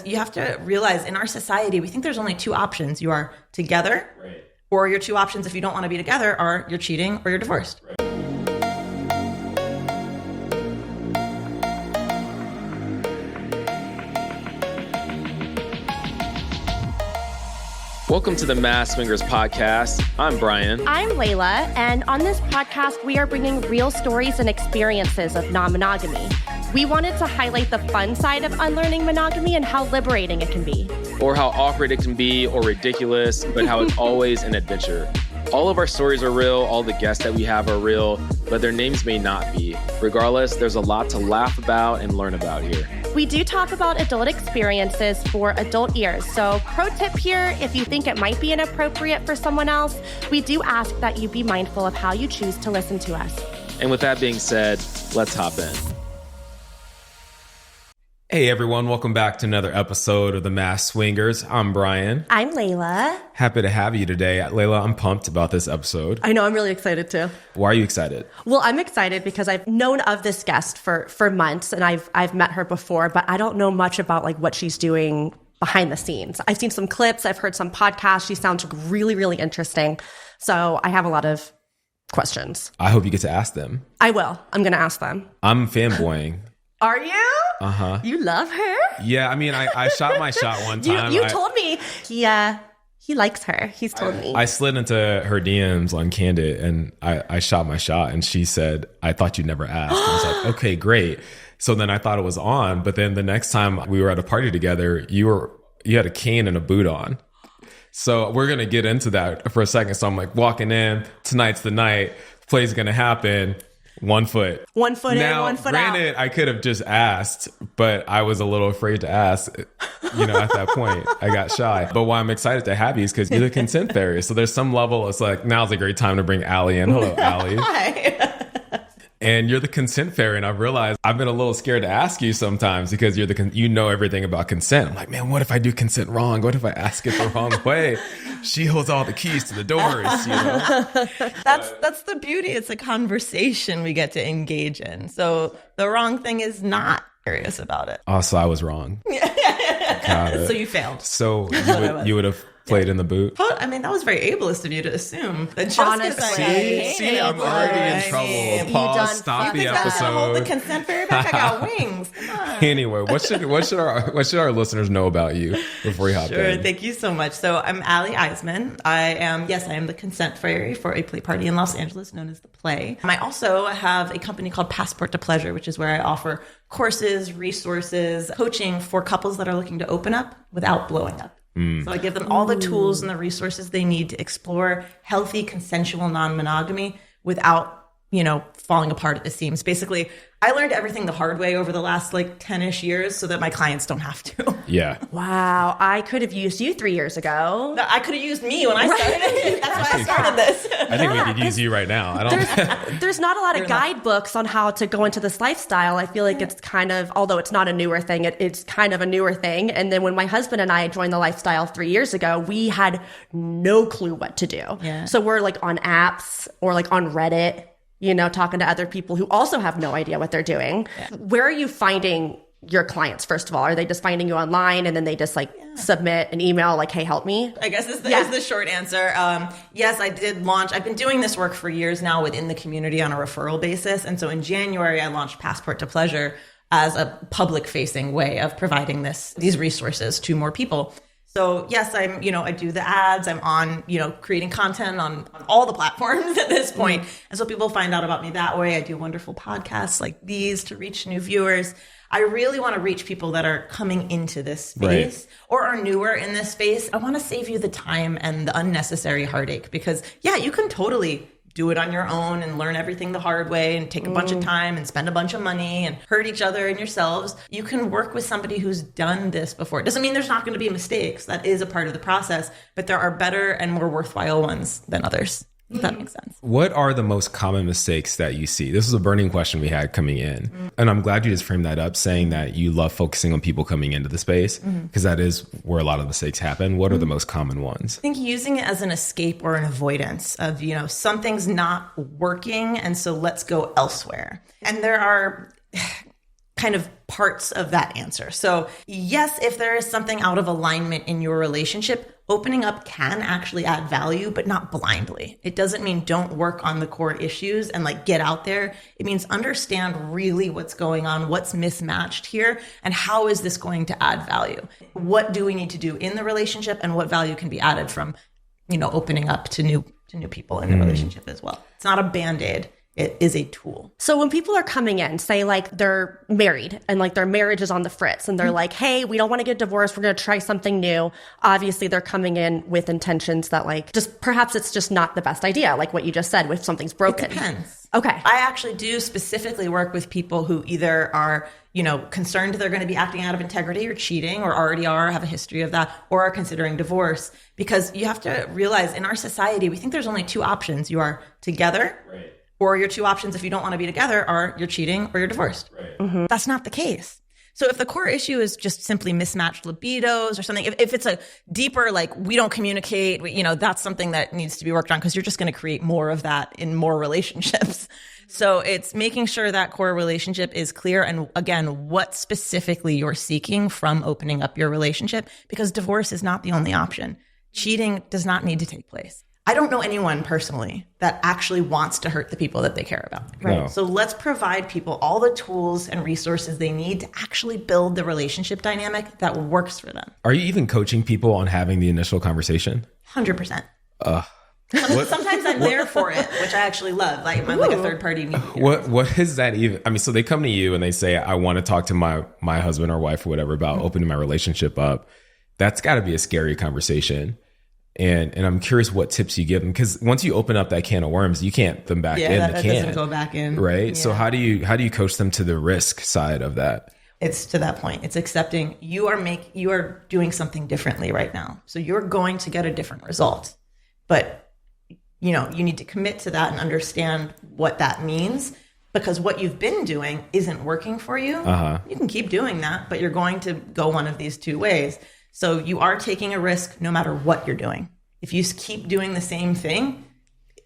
You have to realize in our society, we think there's only two options. You are together, or your two options if you don't want to be together are you're cheating or you're divorced. Welcome to the Mass Swingers podcast. I'm Brian. I'm Layla, and on this podcast, we are bringing real stories and experiences of non-monogamy. We wanted to highlight the fun side of unlearning monogamy and how liberating it can be. Or how awkward it can be, or ridiculous, but how it's always an adventure. All of our stories are real, all the guests that we have are real, but their names may not be. Regardless, there's a lot to laugh about and learn about here. We do talk about adult experiences for adult ears. So pro tip here, if you think it might be inappropriate for someone else, we do ask that you be mindful of how you choose to listen to us. And with that being said, let's hop in. Hey everyone, welcome back to another episode of the Mass Swingers. I'm Brian. I'm Layla. Happy to have you today. Layla, I'm pumped about this episode. I know, I'm really excited too. Why are you excited? Well, I'm excited because I've known of this guest for months and I've met her before, but I don't know much about like what she's doing behind the scenes. I've seen some clips, I've heard some podcasts. She sounds really, really interesting. So I have a lot of questions. I hope you get to ask them. I will. I'm going to ask them. I'm fanboying. Are you? Uh-huh. You love her? Yeah, I mean, I shot my shot one time. You told me he likes her. He's told me. I slid into her DMs on Candid and I shot my shot and she said, I thought you'd never ask. I was like, okay, great. So then I thought it was on. But then the next time we were at a party together, you had a cane and a boot on. So we're going to get into that for a second. So I'm like walking in, tonight's the night, play's going to happen. 1 foot. 1 foot now, in, 1 foot granted, out. I could have just asked, but I was a little afraid to ask. At that point, I got shy. But why I'm excited to have you is because you're the consent fairy. So there's some level, it's like, now's a great time to bring Allie in. Hello, Allie. Hi. And you're the consent fairy. And I've realized I've been a little scared to ask you sometimes because you know everything about consent. I'm like, man, what if I do consent wrong? What if I ask it the wrong way? She holds all the keys to the doors, That's the beauty. It's a conversation we get to engage in. So the wrong thing is not curious about it. Also, I was wrong. Got it. So you failed. So you would have played in the boot? I mean, that was very ableist of you to assume that just Honestly. See, I'm already in trouble. Pause, stop the Hold the episode. consent fairy back. I got wings. Come on. Anyway, what should our listeners know about you before we hop in? Thank you so much. So I'm Allie Iseman. I am the consent fairy for a play party in Los Angeles known as The Play. I also have a company called Passport to Pleasure, which is where I offer courses, resources, coaching for couples that are looking to open up without blowing up. So I give them all the tools and the resources they need to explore healthy, consensual non-monogamy without, falling apart at the seams. Basically, I learned everything the hard way over the last 10-ish years so that my clients don't have to. Yeah. Wow. I could have used you 3 years ago. I could have used me when I started. That's why I started this. I think we could use you right now. There's not a lot of guidebooks on how to go into this lifestyle. I feel like it's kind of, although it's not a newer thing, it's kind of a newer thing. And then when my husband and I joined the lifestyle 3 years ago, we had no clue what to do. Yeah. So we're on apps or on Reddit, talking to other people who also have no idea what they're doing. Yeah. Where are you finding your clients, first of all? Are they just finding you online and then they just submit an email hey, help me? I guess is the short answer. Yes, I did launch. I've been doing this work for years now within the community on a referral basis. And so in January, I launched Passport to Pleasure as a public facing way of providing these resources to more people. So yes, I do the ads. I'm on, creating content on all the platforms at this point. And so people find out about me that way. I do wonderful podcasts like these to reach new viewers. I really want to reach people that are coming into this space or are newer in this space. I want to save you the time and the unnecessary heartache because you can totally do it on your own and learn everything the hard way and take a bunch of time and spend a bunch of money and hurt each other and yourselves. You can work with somebody who's done this before. It doesn't mean there's not going to be mistakes. That is a part of the process, but there are better and more worthwhile ones than others. If that makes sense. What are the most common mistakes that you see? This was a burning question we had coming in. And I'm glad you just framed that up, saying that you love focusing on people coming into the space, because that is where a lot of mistakes happen. What are the most common ones? I think using it as an escape or an avoidance of, something's not working, and so let's go elsewhere. And there are kind of parts of that answer. So yes, if there is something out of alignment in your relationship, opening up can actually add value, but not blindly. It doesn't mean don't work on the core issues and like get out there. It means understand really what's going on, what's mismatched here, and how is this going to add value? What do we need to do in the relationship, and what value can be added from, opening up to new people in the relationship as well. It's not a Band-Aid. It is a tool. So when people are coming in, say like they're married and like their marriage is on the fritz and they're like, hey, we don't want to get divorced. We're going to try something new. Obviously, they're coming in with intentions that like just perhaps it's just not the best idea. Like what you just said, if something's broken. It depends. Okay. I actually do specifically work with people who either are, concerned they're going to be acting out of integrity or cheating, or already are, have a history of that, or are considering divorce. Because you have to realize in our society, we think there's only two options. You are together. Right. Or your two options, if you don't want to be together, are you're cheating or you're divorced. Right. Mm-hmm. That's not the case. So if the core issue is just simply mismatched libidos or something, if it's a deeper, like we don't communicate, that's something that needs to be worked on, because you're just going to create more of that in more relationships. So it's making sure that core relationship is clear. And again, what specifically you're seeking from opening up your relationship, because divorce is not the only option. Cheating does not need to take place. I don't know anyone personally that actually wants to hurt the people that they care about. Right. No. So let's provide people all the tools and resources they need to actually build the relationship dynamic that works for them. Are you even coaching people on having the initial conversation? 100%. Sometimes I'm there for it, which I actually love. Like I'm like a third party mediator. What is that even? I mean, so they come to you and they say, I want to talk to my husband or wife or whatever about opening my relationship up. That's got to be a scary conversation. And I'm curious what tips you give them, because once you open up that can of worms, you can't them back in the can. Yeah, that doesn't go back in. Right. Yeah. So how do you coach them to the risk side of that? It's to that point. It's accepting you are doing something differently right now. So you're going to get a different result. But you need to commit to that and understand what that means, because what you've been doing isn't working for you. Uh-huh. You can keep doing that, but you're going to go one of these two ways. So you are taking a risk no matter what you're doing. If you keep doing the same thing,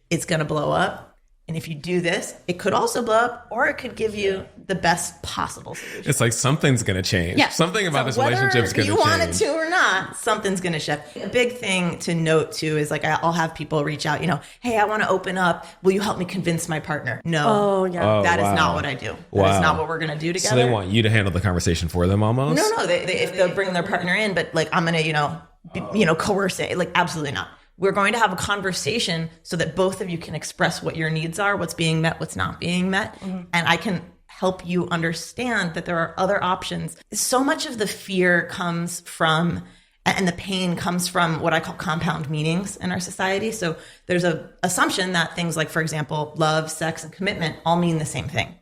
it's going to blow up. And if you do this, it could also blow up, or it could give you the best possible solution. It's like something's going to change. Yeah. Something about this relationship is going to change. Whether you want it to or not, something's going to shift. A big thing to note too is like I'll have people reach out, hey, I want to open up. Will you help me convince my partner? No. Oh, yeah. That is not what I do. That is not what we're going to do together. So they want you to handle the conversation for them almost? No. If they'll bring their partner in, but like I'm going to, coerce it. Like absolutely not. We're going to have a conversation so that both of you can express what your needs are, what's being met, what's not being met. Mm-hmm. And I can help you understand that there are other options. So much of the fear comes from, and the pain comes from what I call compound meanings in our society. So there's an assumption that things like, for example, love, sex, and commitment all mean the same thing.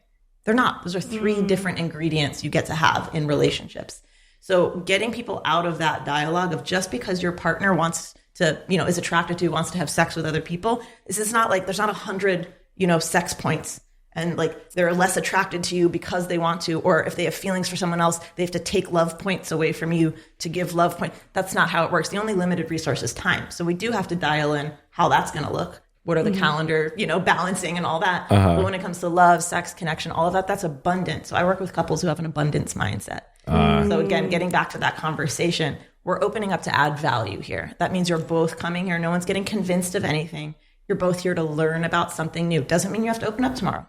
They're not. Those are three different ingredients you get to have in relationships. So getting people out of that dialogue of just because your partner wants to, is attracted to, wants to have sex with other people. This is not like, there's not 100, sex points, and like they're less attracted to you because they want to, or if they have feelings for someone else, they have to take love points away from you to give love point. That's not how it works. The only limited resource is time. So we do have to dial in how that's going to look. What are the calendar, balancing and all that. Uh-huh. But when it comes to love, sex, connection, all of that, that's abundant. So I work with couples who have an abundance mindset. So again, getting back to that conversation, we're opening up to add value here. That means you're both coming here. No one's getting convinced of anything. You're both here to learn about something new. Doesn't mean you have to open up tomorrow.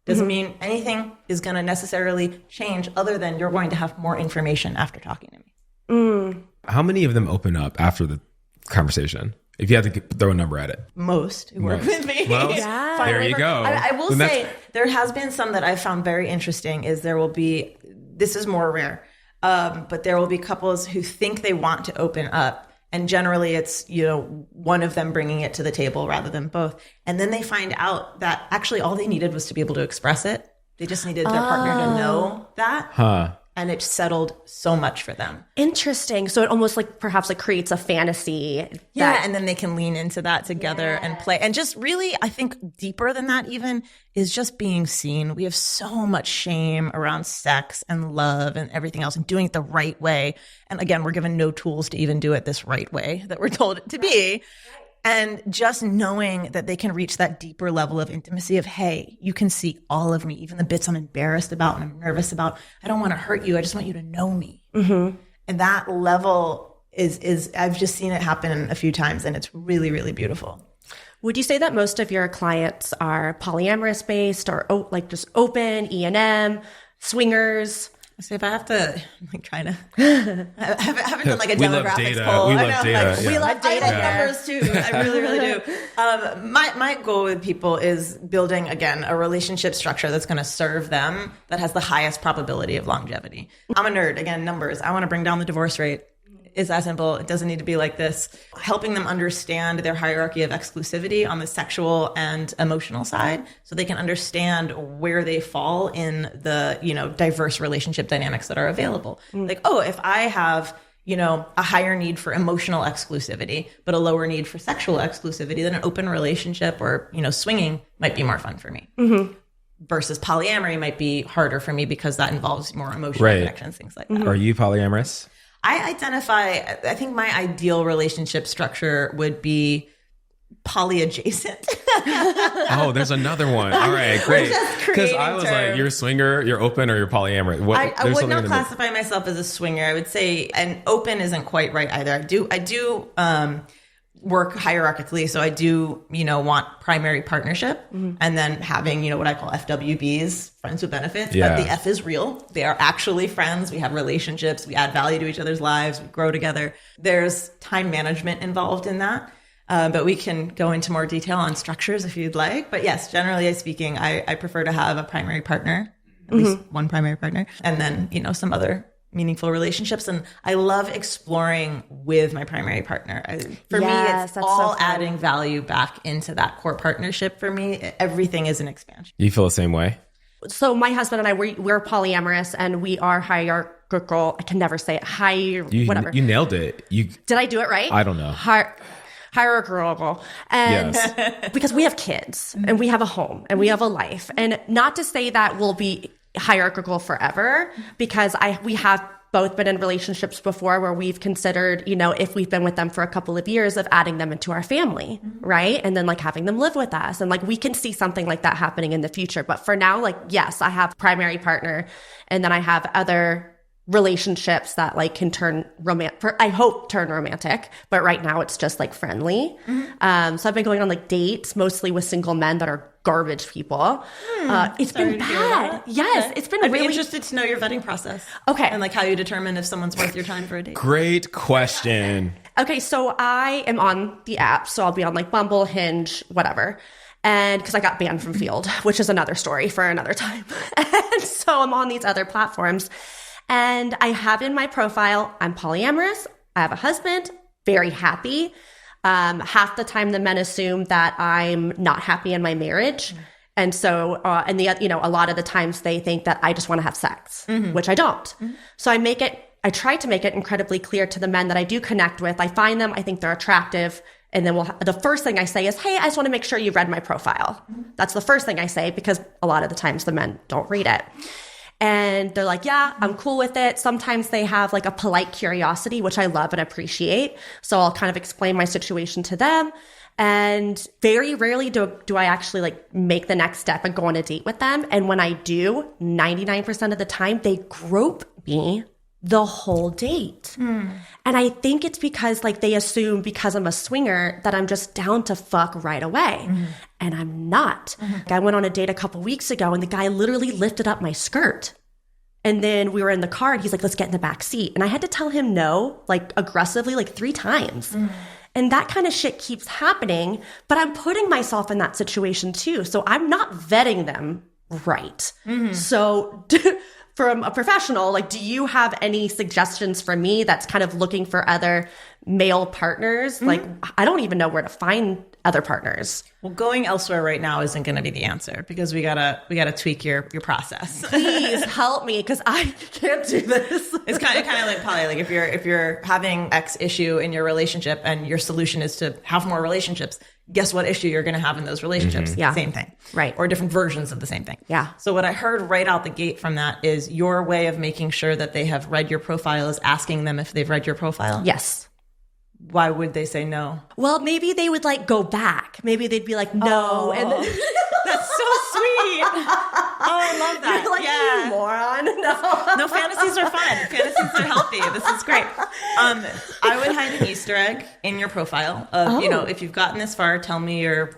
Doesn't mean anything is going to necessarily change, other than you're going to have more information after talking to me. How many of them open up after the conversation? If you had to throw a number at it. Most who work with me. Well, yeah. There you go. I will say there has been some that I found very interesting. This is more rare, but there will be couples who think they want to open up. And generally it's, one of them bringing it to the table rather than both. And then they find out that actually all they needed was to be able to express it. They just needed their partner to know that. Huh. And it settled so much for them. Interesting. So it almost perhaps creates a fantasy. Yeah, and then they can lean into that together and play. And just really, I think deeper than that even is just being seen. We have so much shame around sex and love and everything else, and doing it the right way. And again, we're given no tools to even do it this right way that we're told it to be. And just knowing that they can reach that deeper level of intimacy of, hey, you can see all of me, even the bits I'm embarrassed about and I'm nervous about. I don't want to hurt you. I just want you to know me. Mm-hmm. And that level is I've just seen it happen a few times, and it's really, really beautiful. Would you say that most of your clients are polyamorous based or like just open, E&M, swingers? So if I have to kind of, I haven't done like a demographics poll. We love data. We love data. I love numbers too. I really, really do. My goal with people is building, again, a relationship structure that's going to serve them, that has the highest probability of longevity. I'm a nerd. Again, numbers. I want to bring down the divorce rate. It's that simple. It doesn't need to be like this. Helping them understand their hierarchy of exclusivity on the sexual and emotional side, so they can understand where they fall in the, diverse relationship dynamics that are available. Like, oh, if I have, a higher need for emotional exclusivity, but a lower need for sexual exclusivity, then an open relationship or, swinging might be more fun for me. Mm-hmm. Versus polyamory might be harder for me because that involves more emotional connections, things like that. Mm-hmm. Are you polyamorous? I think my ideal relationship structure would be polyadjacent. Oh, there's another one. All right, great. Because I was like, you're a swinger, you're open, or you're polyamorous. I would not classify myself as a swinger. I would say, and open isn't quite right either. I do work hierarchically. So I do, want primary partnership, and then having, what I call FWBs, friends with benefits. Yeah. But the F is real. They are actually friends. We have relationships. We add value to each other's lives. We grow together. There's time management involved in that. But we can go into more detail on structures if you'd like. But yes, generally speaking, I prefer to have a primary partner, at least one primary partner, and then, some other meaningful relationships. And I love exploring with my primary partner. For me, it's all adding value back into that core partnership. For me, everything is an expansion. You feel the same way? So my husband and I, we're polyamorous, and we are hierarchical. I can never say it. Whatever. You nailed it. Did I do it right? I don't know. Hierarchical. And because we have kids and we have a home and we have a life, and not to say that we'll be hierarchical forever, because we have both been in relationships before where we've considered, if we've been with them for a couple of years, of adding them into our family, right? And then like having them live with us. And like we can see something like that happening in the future. But for now, like, yes, I have primary partner, and then I have other relationships that like can turn romantic, but right now it's just like friendly. So I've been going on like dates, mostly with single men that are garbage people. It's been bad. Yes, okay. It's been I'd really be interested to know your vetting process. Okay. And like how you determine if someone's worth your time for a date. Great question. Okay, so I am on the app, so I'll be on like Bumble, Hinge, whatever. And because I got banned from Field, which is another story for another time. And so I'm on these other platforms. And I have in my profile, I'm polyamorous. I have a husband, very happy. Half the time the men assume that I'm not happy in my marriage. And so, a lot of the times they think that I just want to have sex, which I don't. So I try to make it incredibly clear to the men that I do connect with. I find them, I think they're attractive. And then the first thing I say is, hey, I just want to make sure you read my profile. That's the first thing I say, because a lot of the times the men don't read it. And they're like, yeah, I'm cool with it. Sometimes they have like a polite curiosity, which I love and appreciate. So I'll kind of explain my situation to them. And very rarely do I actually like make the next step and go on a date with them. And when I do, 99% of the time, they grope me the whole date. And I think it's because like they assume because I'm a swinger that I'm just down to fuck right away. And I'm not. I went on a date a couple weeks ago, and the guy literally lifted up my skirt. And then we were in the car, and he's like, let's get in the back seat. And I had to tell him no, like aggressively, like 3 times. And that kind of shit keeps happening, but I'm putting myself in that situation too. So I'm not vetting them right. So from a professional, like, do you have any suggestions for me that's kind of looking for other male partners? Like, I don't even know where to find other partners. Well, going elsewhere right now isn't going to be the answer, because we gotta tweak your process. Please help me, because I can't do this. It's kind of like poly. Like if you're having X issue in your relationship and your solution is to have more relationships, guess what issue you're going to have in those relationships? Yeah. Same thing. Right. Or different versions of the same thing. Yeah. So what I heard right out the gate from that is your way of making sure that they have read your profile is asking them if they've read your profile. Yes. Why would they say no? Well, maybe they would like go back. Maybe they'd be like, no. And then that's so sweet. Oh, I love that. You're like, you moron. No, fantasies are fun. Fantasies are healthy. This is great. I would hide an Easter egg in your profile of, if you've gotten this far, tell me your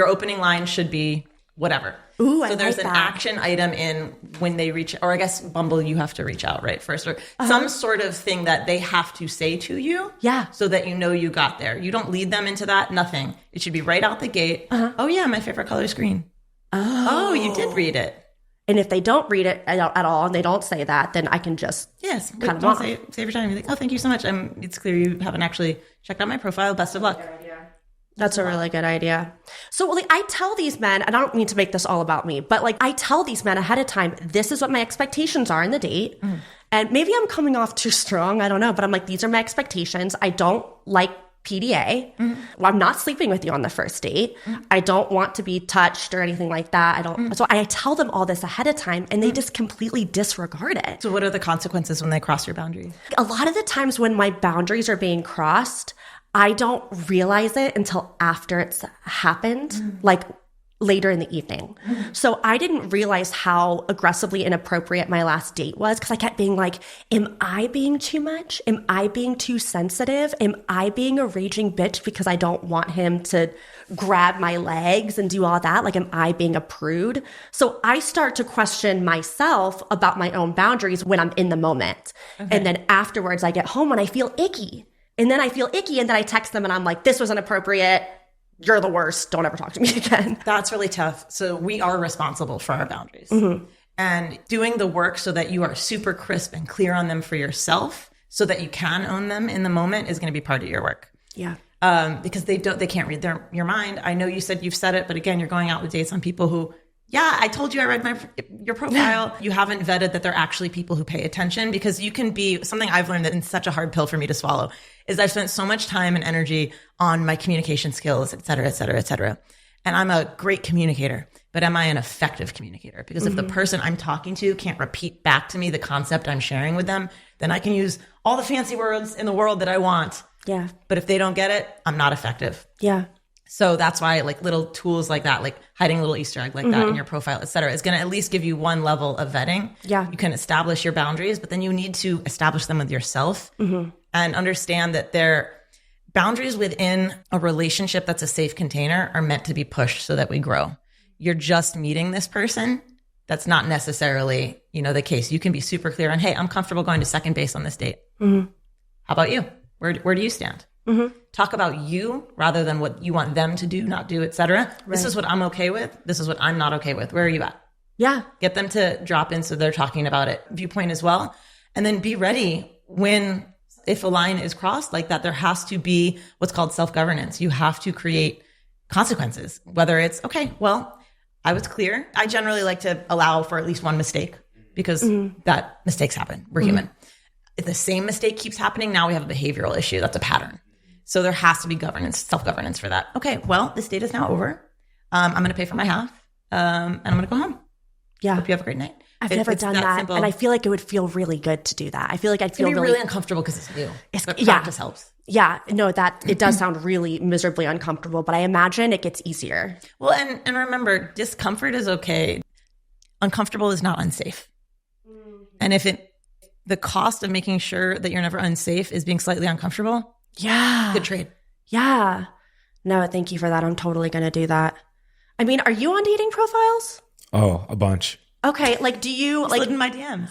opening line should be whatever. Ooh, so there's an action item in when they reach, or I guess Bumble, you have to reach out, right? First, or some sort of thing that they have to say to you. Yeah. So that you got there. You don't lead them into that. Nothing. It should be right out the gate. Oh yeah, my favorite color is green. Oh, you did read it. And if they don't read it at all and they don't say that, then I can just cut them off. Save your time. You're like, oh, thank you so much. It's clear you haven't actually checked out my profile. Best of luck. That's a really good idea. So like I tell these men, and I don't mean to make this all about me, but like I tell these men ahead of time, this is what my expectations are in the date. And maybe I'm coming off too strong. I don't know. But I'm like, these are my expectations. I don't like PDA. Well, I'm not sleeping with you on the first date. I don't want to be touched or anything like that. So I tell them all this ahead of time and they just completely disregard it. So what are the consequences when they cross your boundaries? A lot of the times when my boundaries are being crossed, I don't realize it until after it's happened, like later in the evening. So I didn't realize how aggressively inappropriate my last date was because I kept being like, am I being too much? Am I being too sensitive? Am I being a raging bitch because I don't want him to grab my legs and do all that? Like, am I being a prude? So I start to question myself about my own boundaries when I'm in the moment. And then afterwards I get home and I feel icky. And then I feel icky and then I text them and I'm like, this was inappropriate. You're the worst. Don't ever talk to me again. That's really tough. So we are responsible for our boundaries. And doing the work so that you are super crisp and clear on them for yourself so that you can own them in the moment is going to be part of your work. Yeah. Because they can't read your mind. I know you said you've said it, but again, you're going out with dates on people who, yeah, I told you I read your profile. You haven't vetted that they're actually people who pay attention because you can be something I've learned that is such a hard pill for me to swallow is I've spent so much time and energy on my communication skills, et cetera, et cetera, et cetera. And I'm a great communicator, but am I an effective communicator? Because if the person I'm talking to can't repeat back to me the concept I'm sharing with them, then I can use all the fancy words in the world that I want. Yeah. But if they don't get it, I'm not effective. Yeah. So that's why like little tools like that, like hiding a little Easter egg like that in your profile, et cetera, is going to at least give you one level of vetting. Yeah. You can establish your boundaries, but then you need to establish them with yourself and understand that their boundaries within a relationship that's a safe container are meant to be pushed so that we grow. You're just meeting this person. That's not necessarily, the case. You can be super clear on, hey, I'm comfortable going to second base on this date. How about you? Where do you stand? Talk about you rather than what you want them to do, not do, et cetera. Right. This is what I'm okay with. This is what I'm not okay with. Where are you at? Yeah. Get them to drop in so they're talking about it. Viewpoint as well. And then be ready if a line is crossed like that, there has to be what's called self-governance. You have to create consequences, whether it's, okay, well, I was clear. I generally like to allow for at least one mistake because that mistakes happen. We're human. If the same mistake keeps happening, now we have a behavioral issue. That's a pattern. So there has to be self-governance for that. Okay, well, this date is now over. I'm going to pay for my half, and I'm going to go home. Yeah. Hope you have a great night. I've never done that. Simple. And I feel like it would feel really good to do that. I feel like I'd feel really uncomfortable because it's new. But practice helps. Yeah. No, it does sound really miserably uncomfortable, but I imagine it gets easier. Well, and remember, discomfort is okay. Uncomfortable is not unsafe. And if the cost of making sure that you're never unsafe is being slightly uncomfortable, good trade. Yeah. No, thank you for that. I'm totally going to do that. I mean, are you on dating profiles? Oh, a bunch. Okay, like, do you slid in my DMs?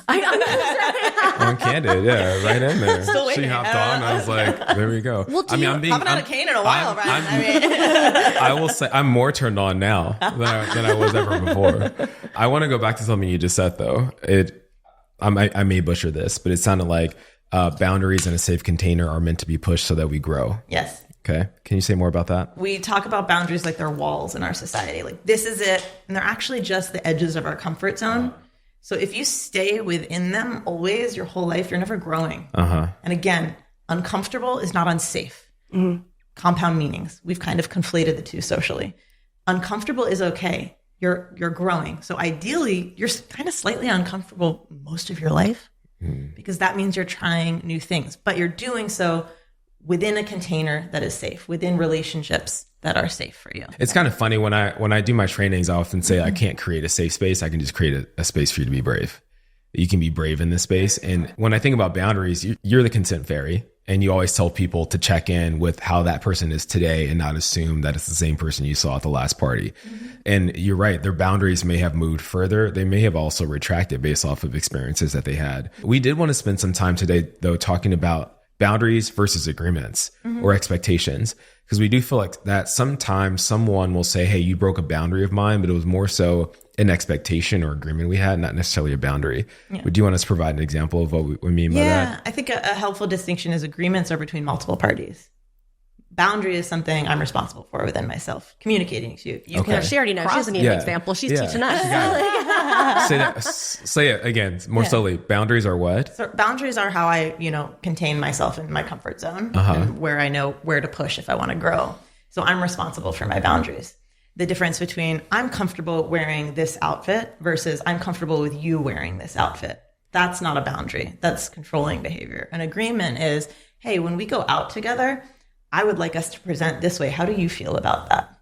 On Candid, yeah, right in there. Still waiting. She hopped on. I was like, there we go. Well, I haven't had a cane in a while, right? I will say I'm more turned on now than I was ever before. I want to go back to something you just said, though. I may butcher this, but it sounded like boundaries in a safe container are meant to be pushed so that we grow. Yes. Okay. Can you say more about that? We talk about boundaries like they're walls in our society. Like, this is it. And they're actually just the edges of our comfort zone. So if you stay within them always your whole life, you're never growing. And again, uncomfortable is not unsafe. Compound meanings. We've kind of conflated the two socially. Uncomfortable is okay. You're growing. So ideally, you're kind of slightly uncomfortable most of your life because that means you're trying new things. But you're doing so within a container that is safe, within relationships that are safe for you. It's kind of funny when I do my trainings, I often say I can't create a safe space. I can just create a space for you to be brave. You can be brave in this space. And when I think about boundaries, you're the consent fairy. And you always tell people to check in with how that person is today and not assume that it's the same person you saw at the last party. And you're right. Their boundaries may have moved further. They may have also retracted based off of experiences that they had. We did want to spend some time today, though, talking about boundaries versus agreements or expectations, because we do feel like that sometimes someone will say, hey, you broke a boundary of mine, but it was more so an expectation or agreement we had, not necessarily a boundary. Yeah. Would you want us to provide an example of what we mean by that? Yeah, I think a helpful distinction is agreements are between multiple parties. Boundary is something I'm responsible for within myself, communicating to you. Okay. She already knows. She doesn't need an example. She's teaching us. Say it again, more slowly. Boundaries are what? So boundaries are how I, contain myself in my comfort zone and where I know where to push if I want to grow. So I'm responsible for my boundaries. The difference between I'm comfortable wearing this outfit versus I'm comfortable with you wearing this outfit. That's not a boundary. That's controlling behavior. An agreement is, hey, when we go out together, I would like us to present this way. How do you feel about that?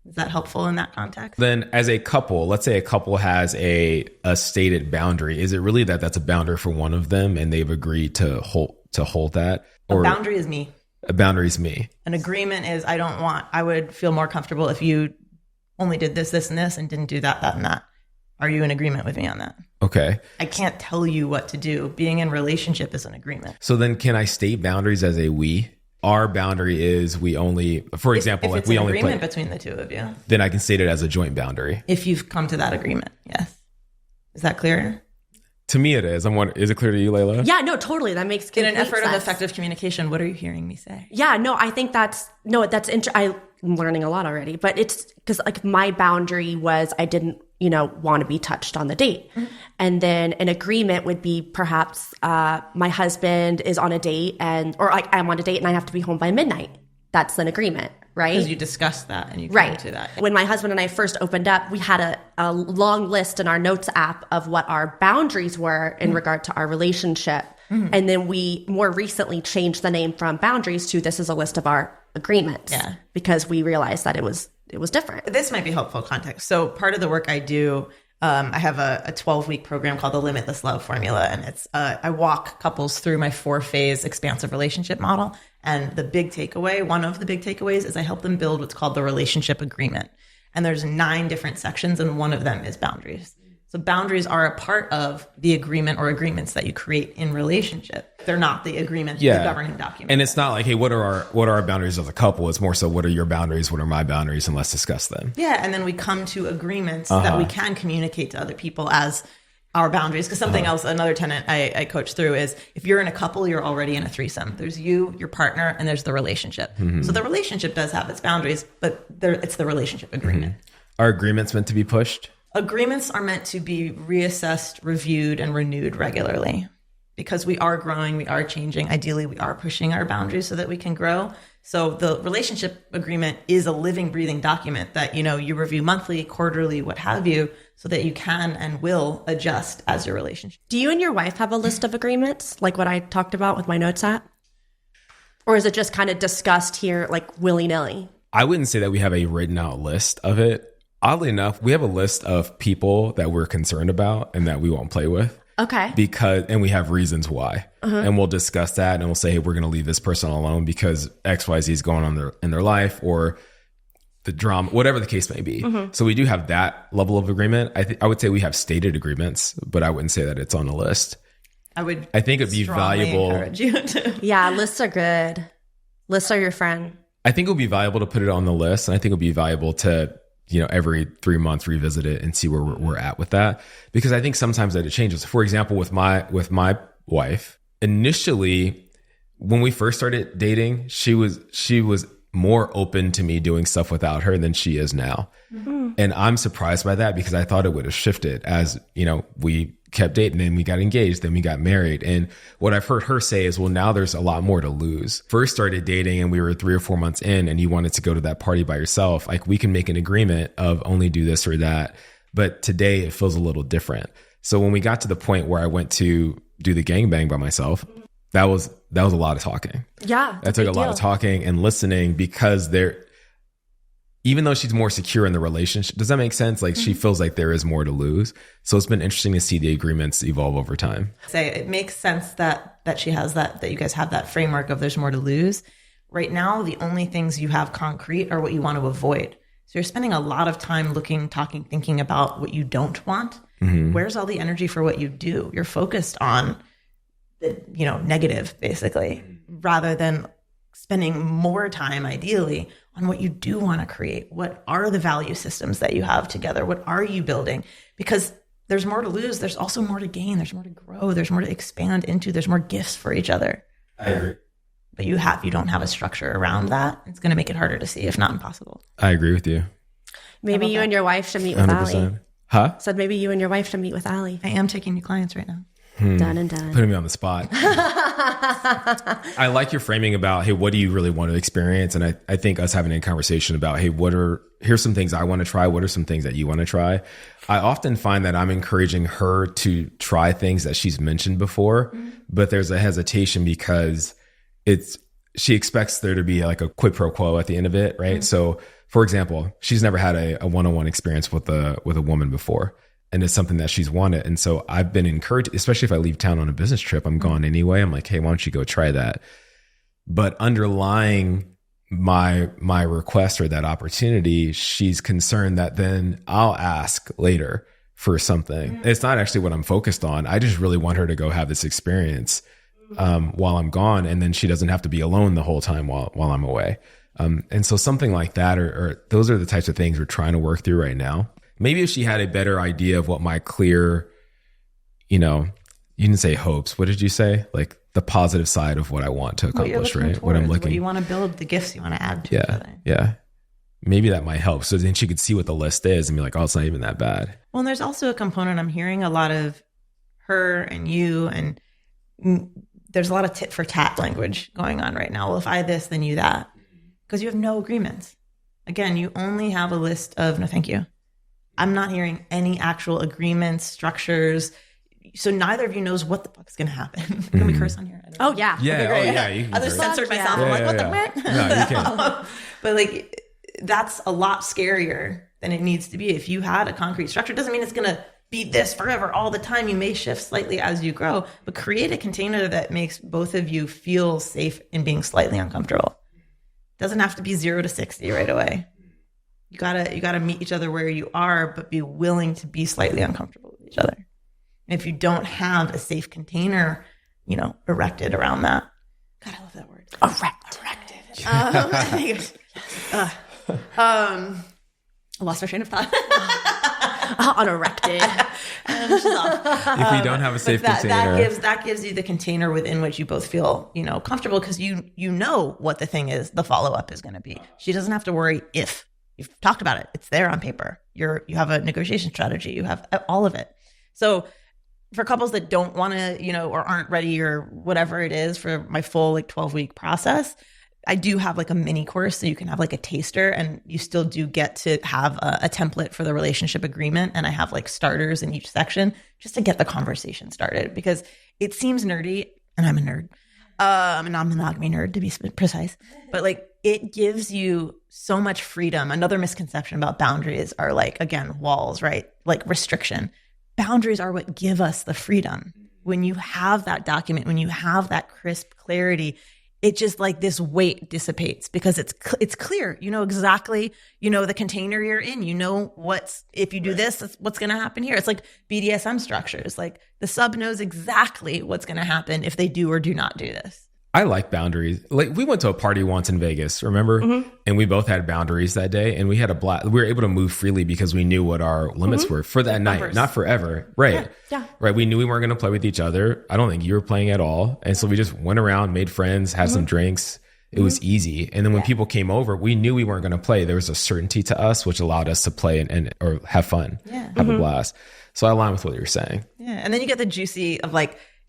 Is that helpful in that context? Then as a couple, let's say a couple has a stated boundary. Is it really that's a boundary for one of them and they've agreed to hold that? Or a boundary is me. A boundary is me. An agreement is I would feel more comfortable if you only did this, this, and this and didn't do that, that, and that. Are you in agreement with me on that? Okay. I can't tell you what to do. Being in relationship is an agreement. So then can I state boundaries as a we? Our boundary is we only, for example, if it's we an only agreement between the two of you. Then I can state it as a joint boundary. If you've come to that agreement, yes. Is that clear? To me, it is. Is it clear to you, Layla? Yeah, no, totally. That makes complete sense. In an effort of effective communication, what are you hearing me say? Yeah, no, I think that's I'm learning a lot already, but it's because like my boundary was I didn't, want to be touched on the date. And then an agreement would be perhaps my husband is on a date or I'm on a date and I have to be home by midnight. That's an agreement. Right? Because you discussed that and you came to that. When my husband and I first opened up, we had a long list in our notes app of what our boundaries were in regard to our relationship. And then we more recently changed the name from boundaries to this is a list of our agreements. Yeah. Because we realized that it was different. This might be helpful context. So part of the work I do, I have a 12-week program called the Limitless Love Formula. And it's I walk couples through my 4-phase expansive relationship model. And one of the big takeaways is I help them build what's called the relationship agreement. And there's 9 different sections, and one of them is boundaries. So boundaries are a part of the agreement or agreements that you create in relationship. They're not the agreement, the governing document. And it's not like, hey, what are our boundaries as a couple? It's more so, what are your boundaries? What are my boundaries? And let's discuss them. Yeah. And then we come to agreements that we can communicate to other people as our boundaries. Because something else, another tenet I coach through is if you're in a couple, you're already in a threesome. There's you, your partner, and there's the relationship. So the relationship does have its boundaries, but it's the relationship agreement. Are agreements meant to be pushed? Agreements are meant to be reassessed, reviewed, and renewed regularly because we are growing, we are changing. Ideally, we are pushing our boundaries so that we can grow. So the relationship agreement is a living, breathing document that, you review monthly, quarterly, what have you, so that you can and will adjust as your relationship. Do you and your wife have a list of agreements like what I talked about with my notes app? Or is it just kind of discussed here like willy-nilly? I wouldn't say that we have a written out list of it. Oddly enough, we have a list of people that we're concerned about and that we won't play with. Okay. And we have reasons why. And we'll discuss that and we'll say, hey, we're going to leave this person alone because XYZ is going on in their life or the drama, whatever the case may be. So we do have that level of agreement. I would say we have stated agreements, but I wouldn't say that it's on a list. I think it'd be valuable. Encourage you to. Yeah, lists are good. Lists are your friend. I think it would be valuable to put it on the list. And I think it would be valuable to every 3 months revisit it and see where we're at with that. Because I think sometimes that it changes. For example, with my wife, initially, when we first started dating, she was more open to me doing stuff without her than she is now. And I'm surprised by that because I thought it would have shifted as, we kept dating and we got engaged, then we got married. And what I've heard her say is, well, now there's a lot more to lose. First started dating and we were 3 or 4 months in and you wanted to go to that party by yourself. Like we can make an agreement of only do this or that. But today it feels a little different. So when we got to the point where I went to do the gangbang by myself, that was a lot of talking. Yeah. That took a lot of talking and listening, because even though she's more secure in the relationship, does that make sense? Like she feels like there is more to lose. So it's been interesting to see the agreements evolve over time. It makes sense that she has that you guys have that framework of there's more to lose. Right now, the only things you have concrete are what you want to avoid. So you're spending a lot of time looking, talking, thinking about what you don't want. Where's all the energy for what you do? You're focused on the, negative, basically, rather than spending more time, ideally, on what you do want to create. What are the value systems that you have together? What are you building? Because there's more to lose. There's also more to gain. There's more to grow. There's more to expand into. There's more gifts for each other. I agree. But you don't have a structure around that. It's going to make it harder to see, if not impossible. I agree with you. Maybe you and your wife should meet with 100%. Allie. Huh? Said maybe you and your wife should meet with Allie. I am taking new clients right now. Done and done. Putting me on the spot. I like your framing about, hey, what do you really want to experience? And I think us having a conversation about, hey, here's some things I want to try. What are some things that you want to try? I often find that I'm encouraging her to try things that she's mentioned before, but there's a hesitation because she expects there to be like a quid pro quo at the end of it, right? So, for example, she's never had a one-on-one experience with a woman before. And it's something that she's wanted. And so I've been encouraged, especially if I leave town on a business trip, I'm gone anyway. I'm like, hey, why don't you go try that? But underlying my request or that opportunity, she's concerned that then I'll ask later for something. It's not actually what I'm focused on. I just really want her to go have this experience while I'm gone. And then she doesn't have to be alone the whole time while I'm away. And so something like that, or those are the types of things we're trying to work through right now. Maybe if she had a better idea of what my clear, you didn't say hopes. What did you say? Like the positive side of what I want to accomplish, right? What I'm looking. What you want to build, the gifts you want to add to each other. Yeah. Maybe that might help. So then she could see what the list is and be like, oh, it's not even that bad. Well, and there's also a component. I'm hearing a lot of her and you, and there's a lot of tit for tat language going on right now. Well, if I this, then you that. Because you have no agreements. Again, you only have a list of no thank you. I'm not hearing any actual agreements, structures. So neither of you knows what the fuck's going to happen. Can we curse on here? Oh, yeah. Yeah. Okay, Oh, yeah. You can I just curse. censored myself. Yeah. I'm like, what the No, you can't. But like, that's a lot scarier than it needs to be. If you had a concrete structure, doesn't mean it's going to be this forever all the time. You may shift slightly as you grow, but create a container that makes both of you feel safe in being slightly uncomfortable. Doesn't have to be 0 to 60 right away. You gotta meet each other where you are, but be willing to be slightly uncomfortable with each other. And if you don't have a safe container, erected around that. God, I love that word. Erected. I lost my train of thought. Unerected. If we don't have a safe container, that gives you the container within which you both feel comfortable, because you know what the thing is. The follow up is going to be. She doesn't have to worry if. You've talked about it. It's there on paper. You have a negotiation strategy. You have all of it. So for couples that don't want to, or aren't ready or whatever it is for my full 12-week process, I do have a mini course, so you can have a taster, and you still do get to have a template for the relationship agreement. And I have starters in each section just to get the conversation started, because it seems nerdy, and I'm a nerd. I'm a non-monogamy nerd, to be precise. But it gives you so much freedom. Another misconception about boundaries are again, walls, right? Restriction. Boundaries are what give us the freedom. When you have that document, when you have that crisp clarity, it just this weight dissipates, because it's clear. You know exactly, the container you're in. You know if you do this, that's what's going to happen here. It's like BDSM structures. The sub knows exactly what's going to happen if they do or do not do this. I like boundaries. We went to a party once in Vegas, remember? Mm-hmm. And we both had boundaries that day, and we had a blast. We were able to move freely because we knew what our limits were for that night, not forever. Right. Yeah. Right. We knew we weren't going to play with each other. I don't think you were playing at all. And so we just went around, made friends, had some drinks. It was easy. And then when people came over, we knew we weren't going to play. There was a certainty to us, which allowed us to play and or have fun, have a blast. So I align with what you're saying. Yeah. And then you get the juicy of